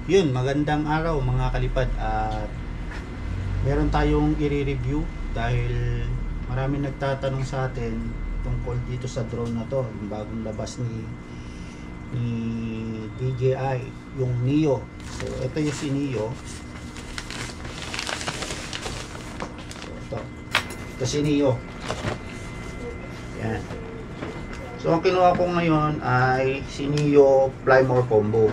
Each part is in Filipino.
Yun, magandang araw mga kalipad, at meron tayong i-review dahil maraming nagtatanong sa atin tungkol dito sa drone na to, yung bagong labas ni DJI, yung Neo. So ito yung si Neo. So ito si Neo. Yan. So ang kinuha ko ngayon ay si Neo Flymore Combo.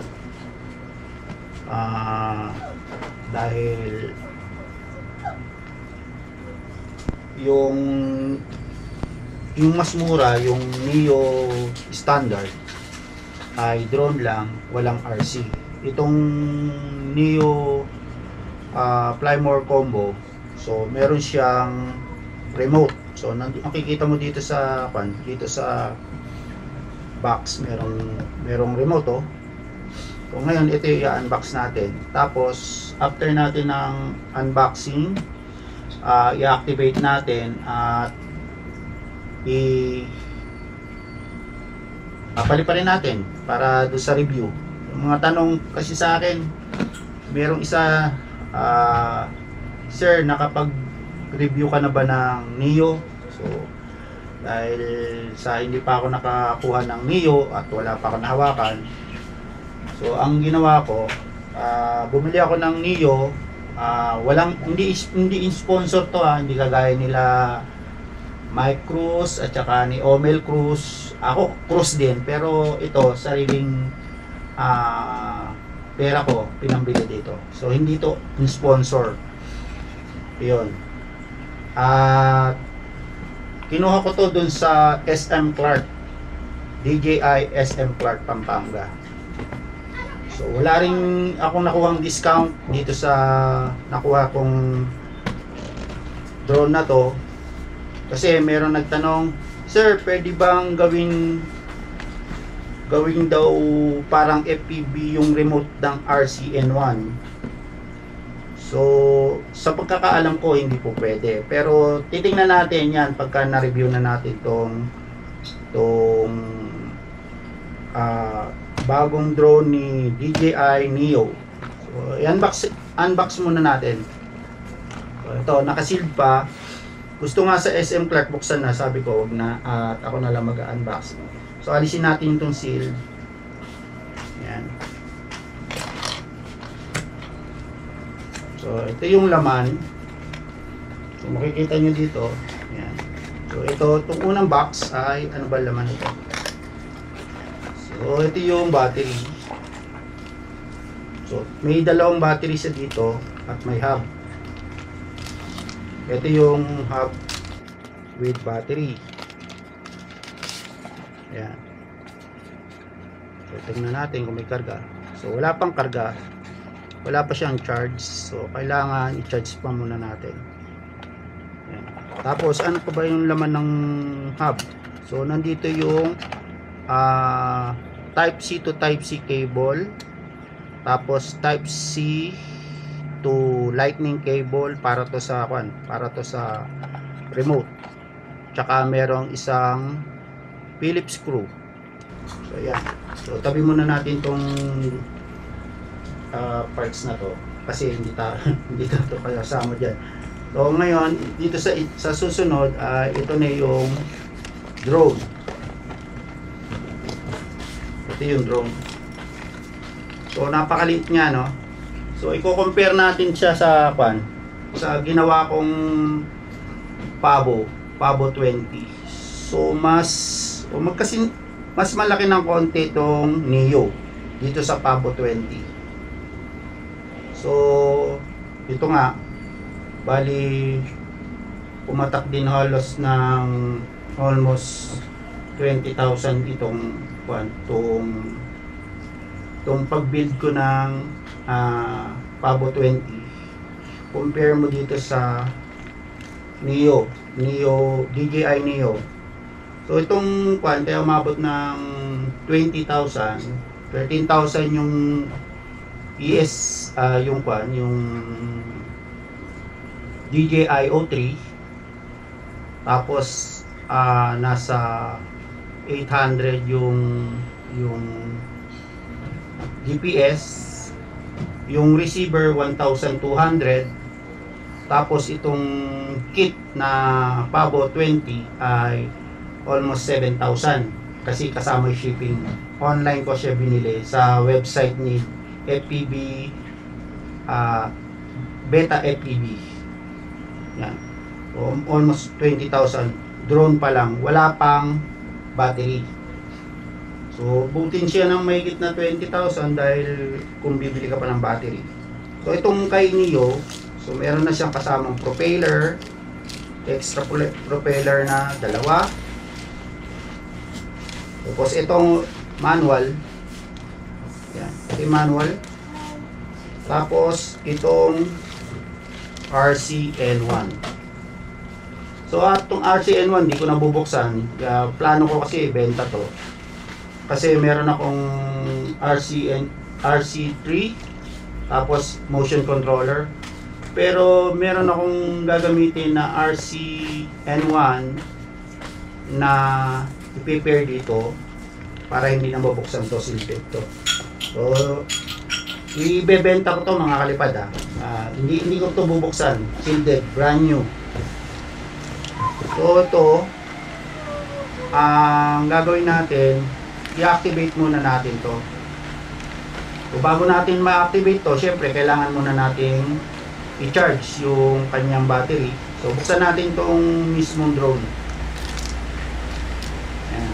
Dahil yung mas mura, yung Neo standard ay drone lang, walang RC. Itong Neo Flymore Combo, so meron siyang remote. So nakikita mo dito sa box, merong remote, oh. So ngayon ito yung i-unbox natin. Tapos after natin ng unboxing, i-activate natin at paliparin natin para do sa review. Yung mga tanong kasi sa akin, merong isa, sir, nakapag-review ka na ba ng Neo? So dahil sa hindi pa ako nakakuha ng Neo at wala pa ako nahawakan, so ang ginawa ko, bumili ako ng Neo. Hindi sponsor to, hindi kagaya nila Mike Cruz at saka ni Omel Cruz. Ako Cruz din, pero ito sariling pera ko pinambili dito. So hindi to sponsor. 'Yun. At kinuha ko to dun sa SM Clark, DJI SM Clark, Pampanga. So wala rin akong nakuhang discount dito sa nakuha kong drone na to, kasi meron nagtanong, sir, pwede bang gawing daw parang FPV yung remote ng RCN1? So sa pagkakaalam ko, hindi po pwede, pero titingnan natin yan pagka na-review na natin tong bagong drone ni DJI Neo. So unbox muna natin. So, ito naka-sealed pa. Gusto nga sa SM Clark buksan na, sabi ko wag na, at ako na lang mag-unbox. So alisin natin itong seal. Yan. So ito yung laman. So makikita nyo dito. Yan. So itong unang box ay ano ba laman ito? So ito yung battery. So may dalawang battery sa dito at may hub. Ito yung hub with battery. Ayan. So tingnan natin kung may karga. So wala pang karga, wala pa siyang charge, so kailangan i-charge pa muna natin. Ayan. Tapos ano pa ba yung laman ng hub? So nandito yung Type C to Type C cable, tapos Type C to Lightning cable para to sa remote. Tsaka merong isang Phillips screw. So ayan. So tabi muna natin tong parts na to kasi hindi to kasama diyan. So ngayon dito sa susunod, ito na yung drone. Ito yung drone. So napakaliit niya, no? So i-compare natin siya sa ginawa kong Pavo 20. So mas malaki ng konti itong Neo dito sa Pavo 20. So ito nga, bali pumatak din halos ng almost 20,000 itong pag-build ko ng Pavo 20. Compare mo dito sa Neo DJI Neo. So itong kaya umabot ng 20,000, 13,000 yung yung DJI O3. Tapos nasa 800 yung GPS. Yung receiver 1,200, tapos itong kit na Pavo 20 ay almost 7,000 kasi kasama yung shipping. Online ko siya binili sa website ni FPV, Beta FPV. Yan. So, almost 20,000. Drone pa lang, wala pang battery. So butin siya ng mahigit na 20,000 dahil kung bibili ka pa ng battery. So itong kay Neo, so meron na siyang kasamang propeller, extra propeller na dalawa. Tapos itong manual, yan, ito yung manual. Tapos itong RCN1. So itong RCN1 di ko nabubuksan. Plano ko kasi benta to. Kasi meron akong RC3, tapos motion controller. Pero meron akong gagamitin na RCN1 na i-pair dito para hindi na mabuksan to, silpit to. So ibebenta ko to mga kalipad hindi ko to bubuksan, sealed, brand new. So ito ang gagawin natin, i-activate muna natin to. So bago natin ma-activate to, syempre kailangan muna natin i-charge yung kanyang battery. So buksan natin tong mismong drone. Ayan.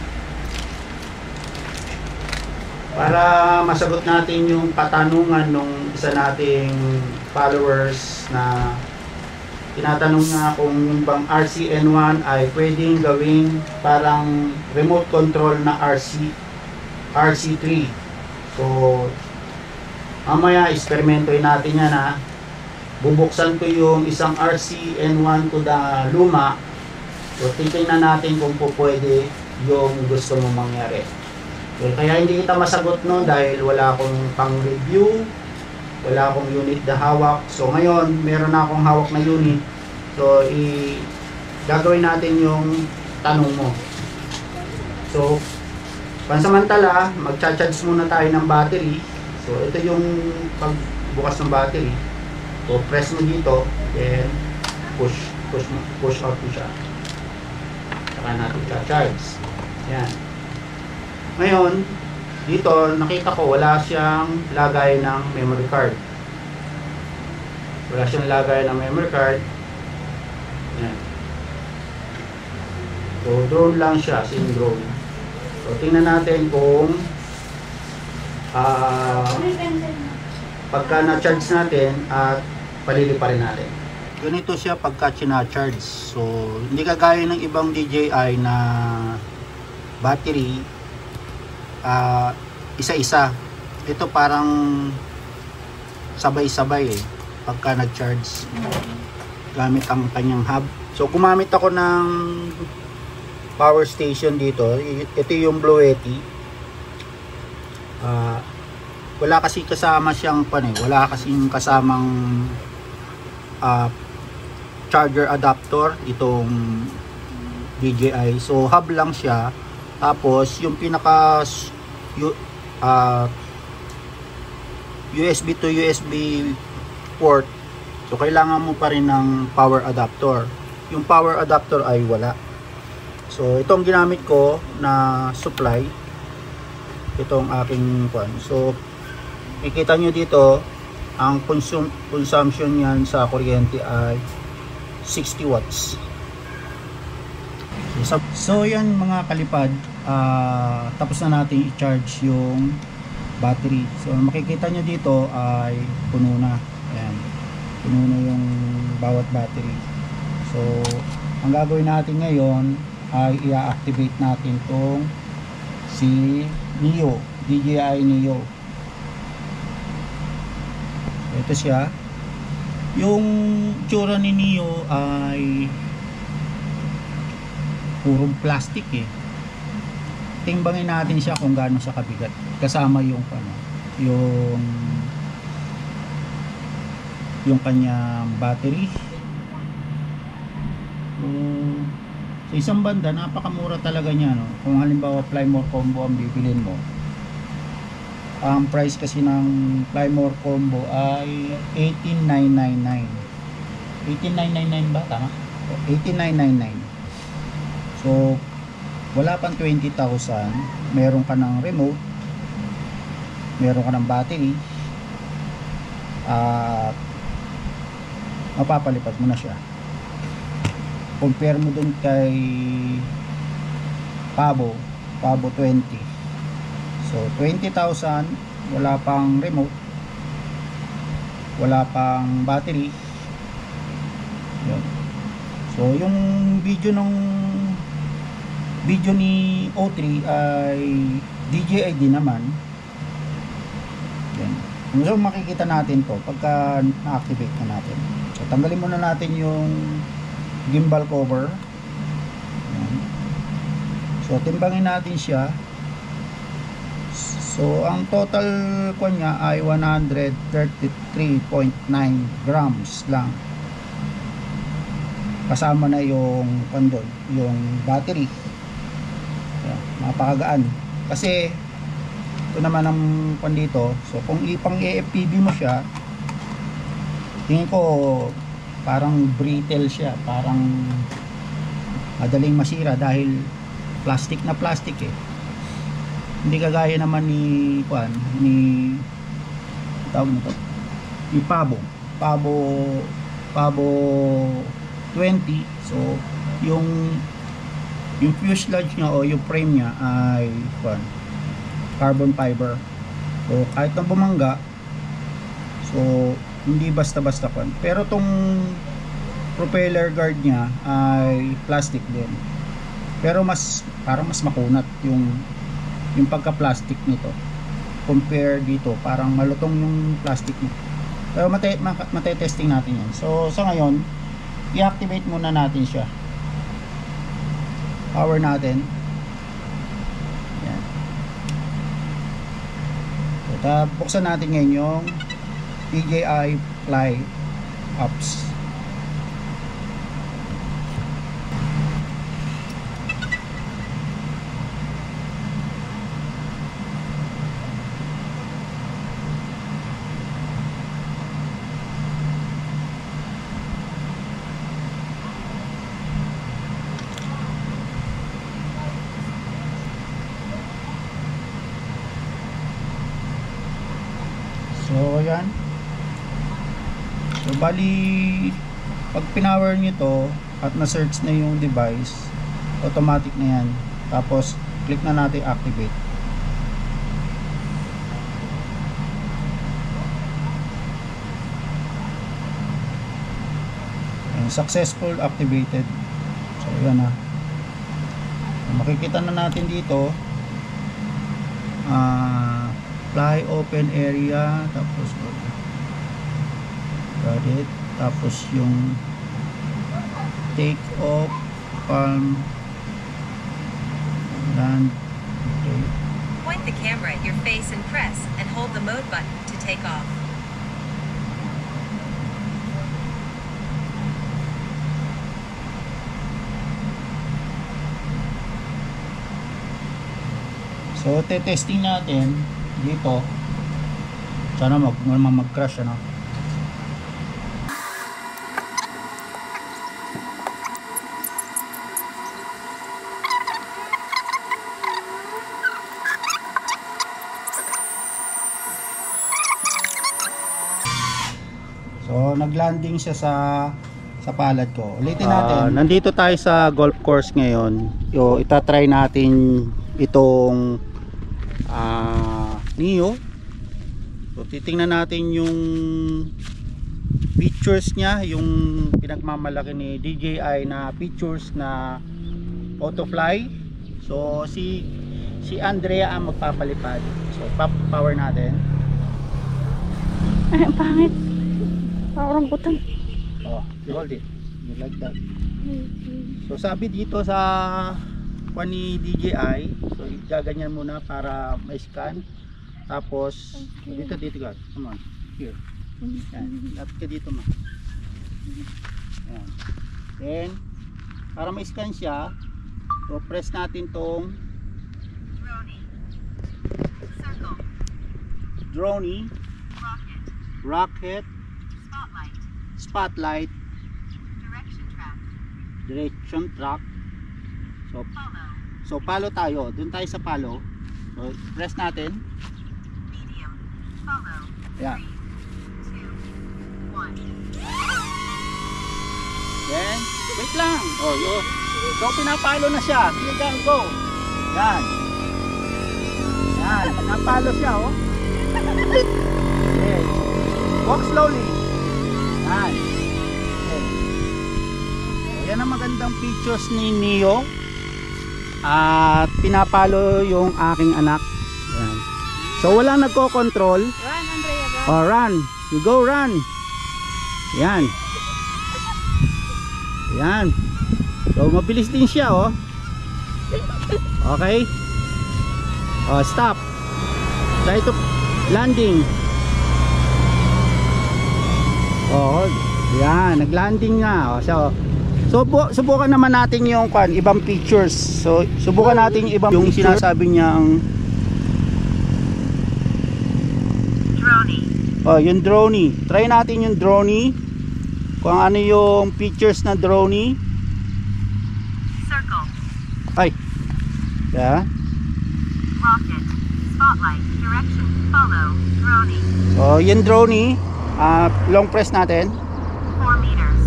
Para masagot natin yung katanungan nung isa nating followers na tinatanong nga kung yung bang RCN1 ay pwedeng gawing parang remote control na RC3. So mamaya eksperimentohin natin yan bubuksan ko yung isang RCN1 to the luma. So titingnan natin kung po pwede yung gusto mong mangyari. So, kaya hindi kita masagot no dahil wala akong pang review, wala akong unit na hawak. So ngayon meron na akong hawak na unit. So gagawin natin yung tanong mo. So pansamantala magcha-charge muna tayo ng battery. So ito yung pagbukas ng battery. So press mo dito, then push out mo siya. Saka natin cha-charge. Yan. Ngayon dito nakita ko wala siyang lagay ng memory card. Wala siyang lagay ng memory card. Yan. So drone lang siya, SIM drone. So tingnan natin kung pagka na-charge natin at paliliparin natin. Ganito siya pagka charge. So hindi kagaya ng ibang DJI na battery isa-isa. Ito parang sabay-sabay pagka nag-charge gamit ang kanyang hub. So gumamit ako ng power station dito. Ito yung Bluetti. Wala kasi kasama siyang wala kasing kasamang charger adapter itong DJI. So hub lang siya. Tapos yung pinaka USB to USB port, so kailangan mo pa rin ng power adapter. Yung power adapter ay wala. So itong ginamit ko na supply, itong aking so makikita nyo dito ang consumption yan sa kuryente ay 60 watts. So yan mga kalipad, tapos na natin i-charge yung battery. So makikita nyo dito ay puno na. Ayan, puno na yung bawat battery. So ang gagawin natin ngayon ay i-activate natin tong si Neo, DJI Neo. Ito siya. Yung tsura ni Neo ay purong plastic timbangin natin siya kung gaano siya kabigat kasama yung yung kanyang battery. Sa isang banda napakamura talaga niya kung halimbawa Plymore combo ang bibilin mo, Ang price kasi ng Plymore combo ay 18,999. 18,999 ba? Tama? 18,999. So, wala pang 20,000. Meron ka ng remote, meron ka ng battery, at mapapalipat mo na siya. Compare mo dun kay Pavo 20. So 20,000, wala pang remote, wala pang battery. Yun. So yung video ni O3 ay DJI din naman. Yan. So makikita natin to pagka na-activate na natin. So tanggalin muna natin yung gimbal cover. Yan. So timbangin natin siya. So ang total ko niya ay 133.9 grams lang. Kasama na yung kandol, yung battery. Yan, napakagaan. Kasi ito naman ang pandito. So kung ipang AFPV mo siya, tingin ko parang brittle siya, parang madaling masira dahil plastic na plastic eh. Hindi kagaya naman ni tawag nito, ni Pavo 20. So yung fuselage niya o yung frame niya ay carbon fiber. So kahit na bumangga, so hindi basta-basta pero tong propeller guard niya ay plastic din, pero parang mas makunat yung pagka-plastic nito compare dito. Parang malutong yung plastic niya, pero mate-testing natin yan. So sa ngayon, i-activate muna natin siya. Power natin. Yan. So, buksan natin ngayon yung DJI Fly apps. So yan. So bali, pag pinower nyo to at na-search na yung device, automatic na yan. Tapos click na natin activate. And successful activated. So yan na. Makikita na natin dito fly open area, tapos got it, tapos yung take off, palm, land. Okay. Point the camera at your face and press and hold the mode button to take off. So te-testing natin dito. Sana mag-crash ano. So naglanding siya sa palad ko. Ulitin natin. Nandito tayo sa golf course ngayon. Itatry natin itong Neo. So titingnan natin yung features niya, yung pinagmamalaki ni DJI na features na autofly. So si Andrea ang magpapalipad. So power natin. Ay, ang pangit. Parang butang. Oh, you hold it. You like that. So sabi dito sa ni DJI, so gaganyan muna para ma-scan. Tapos dito ka. Come on. Here. Yan. Lapit ka dito ma. Yan. Then para ma-scan siya, so press natin tong Droney, Rocket. Rocket, Spotlight. Spotlight, Direction track. Direction Track. So, Follow. palo tayo. Doon tayo sa palo. So, press natin. Medium. Follow. Ayan. 3, 2, 1. Then, wait lang. Oh, yun. So, pinapalo na siya. Sige, go. Yan. Yan. Pinapalo siya, oh. Okay. Walk slowly. Yan. Okay. So, yan ang magandang features ni Neo. At pinapalo yung aking anak. Yan. So, walang nagko-control. Run, Andrea, run. Oh, run. You go run. Yan. Yan. So, mabilis din siya, oh. Okay. Oh, stop. Try to landing. Oh, yan. Nag-landing nga. Oh, so, subukan naman natin yung ibang features. So, subukan natin yung sinasabi niyang Droney. oh, yung Droney. Try natin yung Droney. Kung ano yung features na Droney. Circle. Ay. Yeah. Rocket. Spotlight. Direction. Follow. Droney. So, yung Droney, long press natin. 4 meters.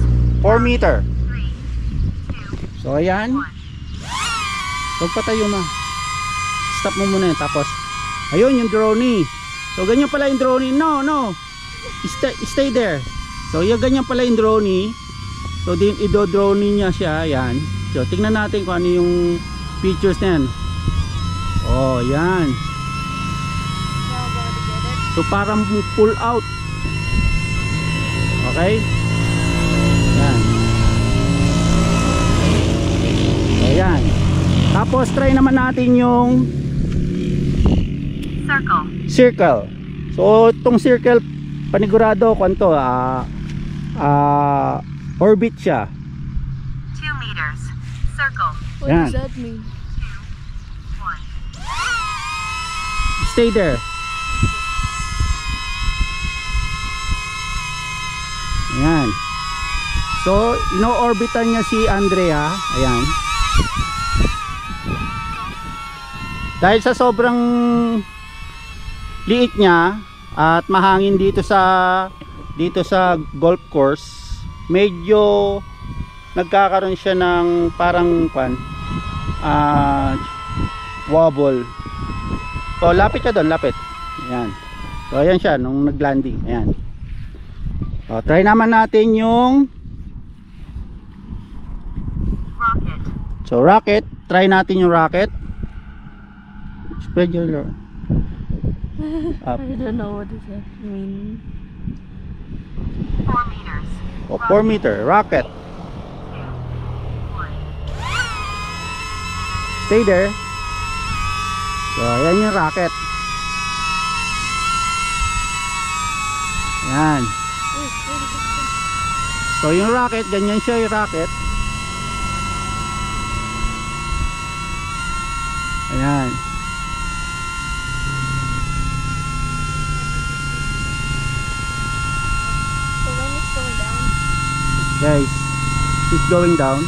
4 meter. 3, 2, So, ayan. 1. Huwag pa tayo na. Stop mo muna yun. Tapos, ayun yung Droney. So, ganyan pala yung Droney. No. Stay there. So, yung ganyan pala yung Droney. So, ido-Droney niya siya. Ayan. So, tingnan natin kung ano yung features na yan. Oh, yan. So, parang pull out. Okay? Yan. Ayan. Tapos, try naman natin yung Circle. circle. So, itong circle, panigurado kung to, orbit siya. 2 meters. Circle. What Yan. does that mean? 2, 1. Stay there. Ayan. So, ino-orbitan niya si Andrea. Ayan. Dahil sa sobrang liit niya at mahangin dito sa golf course, medyo nagkakaroon siya ng parang wobble. So, lapit siya doon, lapit. Ayan. So, ayan siya nung nag-landing. Ayan. So, try naman natin yung Rocket. so, rocket. Try natin yung rocket. Spread your up. I don't know what does that mean. 4 meters. O, 4 meter. Rocket. 1. Stay there. So, ayan yung rocket. Ayan. So, yung rocket, ganyan siya yung rocket. Ayan. So when it's going down, Guys, it's going down.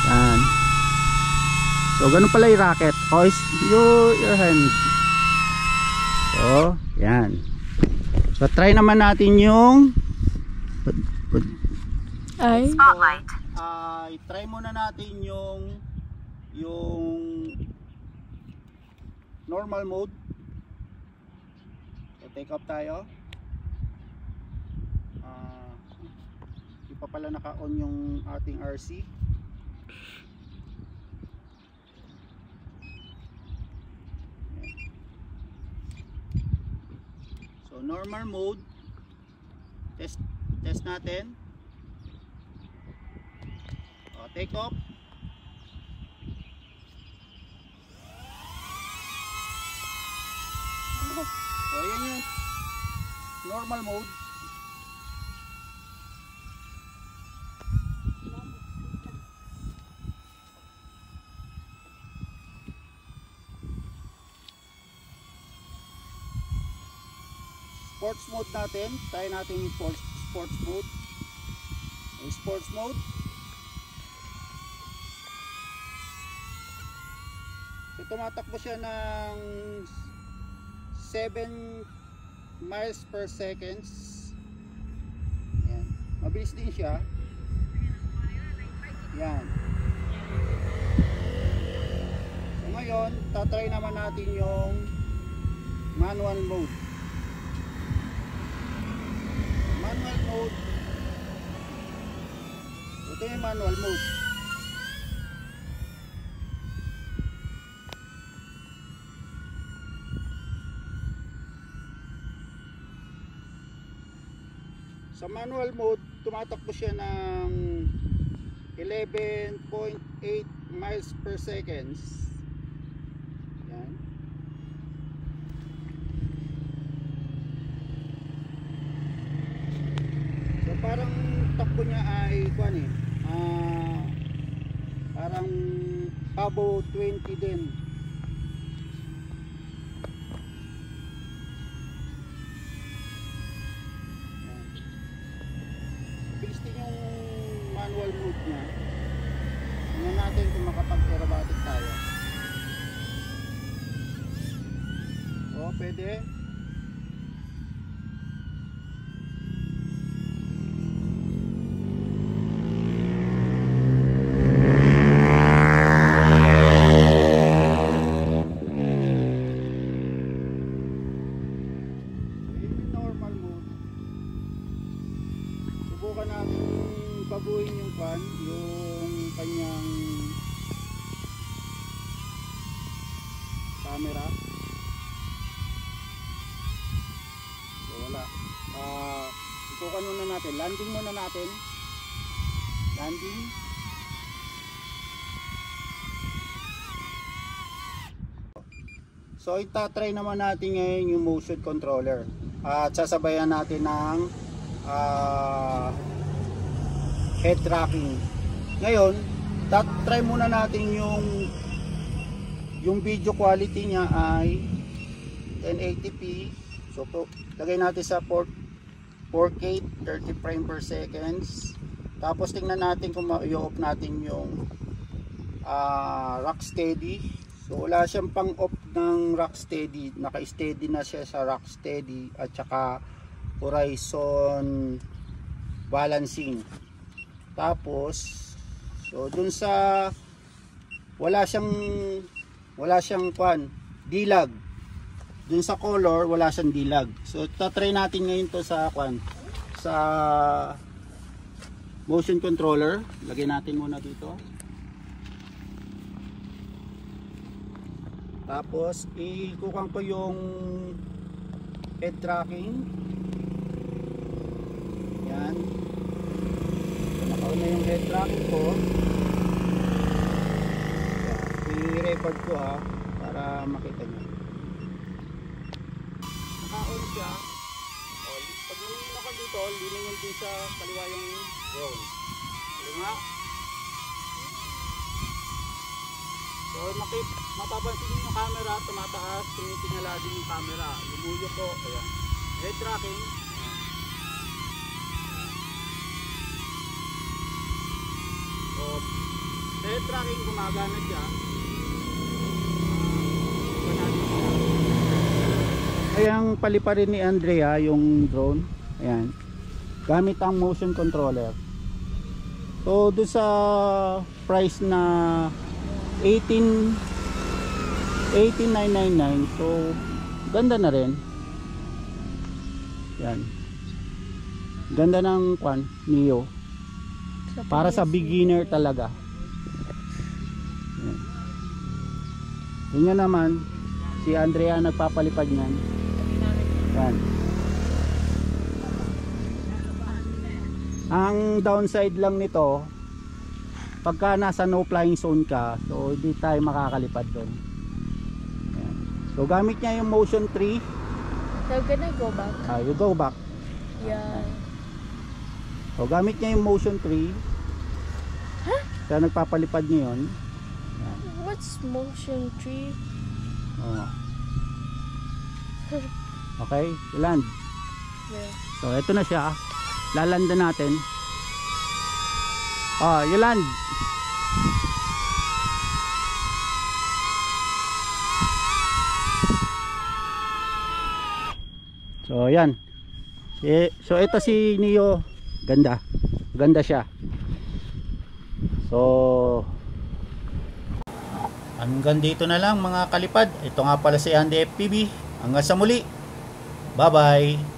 Ayan. So, ganun pala yung rocket. Oh, your hand. So, yan. So, try naman natin yung ay, Spotlight. try muna natin yung normal mode. So, take off tayo. Di pa pala naka-on yung ating RC. So, normal mode. Test natin. Take off. So, ayan yung normal mode. sports mode natin. Try natin yung sports mode. Yung sports mode. So tumatakbo siya ng 7 miles per seconds. Yan. Mabilis din siya. Yan. So ngayon, tatry naman natin yung manual mode. Manual mode. Ito yung manual mode. Sa manual mode, tumatakbo siya ng 11.8 miles per seconds. Yan. So parang takbo niya ay parang Pabo 20 din. Bilis din yung manual mode niya. Tingnan natin kung makapag-aerobatic tayo. O, pwede. Normal mode. Subukan natin baguhin yung kanyang camera. So wala. Subukan muna natin. Landing muna natin. Landing. So itatry naman natin ngayon yung motion controller. At sasabayan natin ng head tracking. Ngayon, try muna natin yung video quality niya ay 1080p. So lagay natin sa 4K 30 frame per seconds. Tapos tingnan natin kung i-off natin yung Rocksteady. So wala siyang pang off ng Rocksteady, naka-steady na siya sa Rocksteady at saka horizon balancing. Tapos so dun sa wala siyang dilag. Dun sa color wala siyang dilag. So tatry natin ngayon to sa sa motion controller. Lagay natin muna dito. Tapos ikukuha ko yung head tracking. Yan. So, nakauna yung head tracking ko. I-record ko para makita nyo. Naka-on siya. Pag lumingin ako dito, lumingin din sa kaliwa yung drone. Nga. So mapapansin nyo yung camera, tumataas, tinitingala din yung camera. Lumuyo ko, ayan. Head tracking. So, head tracking, gumagana siya. Ayan, paliparin ni Andrea yung drone. Ayan. Gamit ang motion controller. So, doon sa price na 18,999. So ganda na rin. Yan. Ganda ng Neo. Para sa beginner talaga. Yan. Yun nga naman si Andrea nagpapalipad niyan. Yan. Ang downside lang nito, pagka nasa no flying zone ka, so hindi tayo makakalipad doon. So gamit niya yung motion 3. So gonna go back. You go back. Yeah. So gamit niya yung motion 3. Huh? Kaya nagpapalipad niya yun. Yan. What's motion 3? Oh. Okay, land. Yeah. So, ito na siya. Lalanda natin. Oh, you land. So, yan. So, ito si Neo. Ganda. Ganda siya. So, hanggang dito na lang mga kalipad. Ito nga pala si Andy FPV. Hanggang sa muli. Bye-bye.